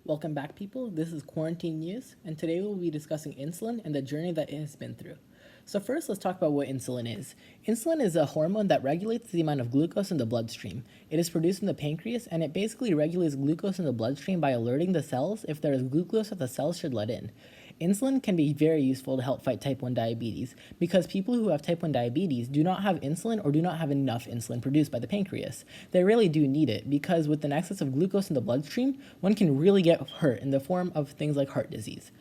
Welcome back, people. This is Quarantine News, and today we'll be discussing insulin and the journey that it has been through. So first, let's talk about what insulin is. Insulin is a hormone that regulates the amount of glucose in the bloodstream. It is produced in the pancreas, and it basically regulates glucose in the bloodstream by alerting the cells if there is glucose that the cells should let in. Insulin can be very useful to help fight type 1 diabetes because people who have type 1 diabetes do not have insulin or do not have enough insulin produced by the pancreas. They really do need it because with an excess of glucose in the bloodstream, one can really get hurt in the form of things like heart disease.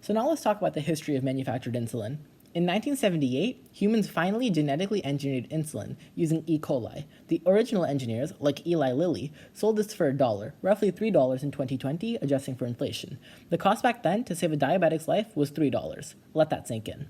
So now let's talk about the history of manufactured insulin. In 1978, humans finally genetically engineered insulin using E. coli. The original engineers, like Eli Lilly, sold this for $1, roughly $3 in 2020, adjusting for inflation. The cost back then to save a diabetic's life was $3. Let that sink in.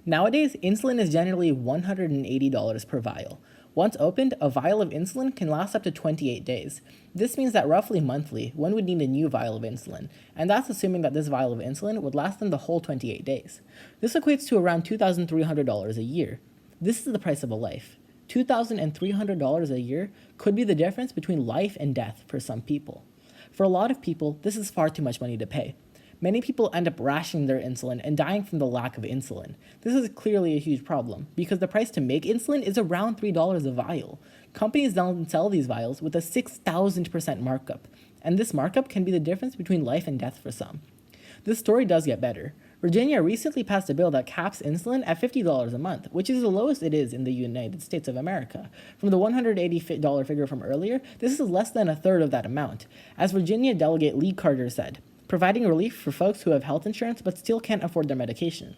Nowadays, insulin is generally $180 per vial. Once opened, a vial of insulin can last up to 28 days. This means that roughly monthly, one would need a new vial of insulin, and that's assuming that this vial of insulin would last them the whole 28 days. This equates to around $2,300 a year. This is the price of a life. $2,300 a year could be the difference between life and death for some people. For a lot of people, this is far too much money to pay. Many people end up rationing their insulin and dying from the lack of insulin. This is clearly a huge problem because the price to make insulin is around $3 a vial. Companies then sell these vials with a 6,000% markup, and this markup can be the difference between life and death for some. This story does get better. Virginia recently passed a bill that caps insulin at $50 a month, which is the lowest it is in the United States of America. From the $180 figure from earlier, this is less than a third of that amount. As Virginia Delegate Lee Carter said, providing relief for folks who have health insurance but still can't afford their medication.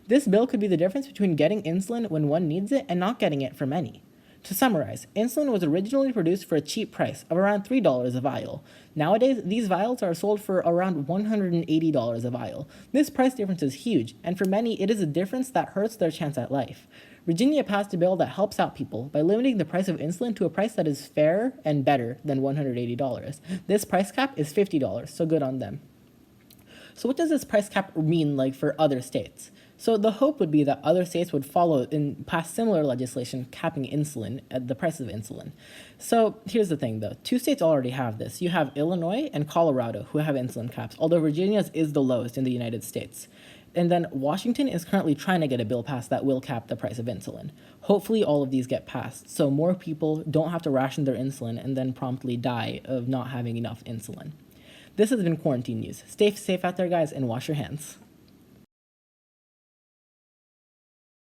This bill could be the difference between getting insulin when one needs it and not getting it for many. To summarize, insulin was originally produced for a cheap price of around $3 a vial. Nowadays, these vials are sold for around $180 a vial. This price difference is huge, and for many, it is a difference that hurts their chance at life. Virginia passed a bill that helps out people by limiting the price of insulin to a price that is fairer and better than $180. This price cap is $50, so good on them. So what does this price cap mean for other states? So the hope would be that other states would follow and pass similar legislation capping insulin at the price of insulin. So here's the thing though, 2 states already have this. You have Illinois and Colorado who have insulin caps, although Virginia's is the lowest in the United States. And then Washington is currently trying to get a bill passed that will cap the price of insulin. Hopefully all of these get passed so more people don't have to ration their insulin and then promptly die of not having enough insulin. This has been Quarantine News. Stay safe out there, guys, and wash your hands.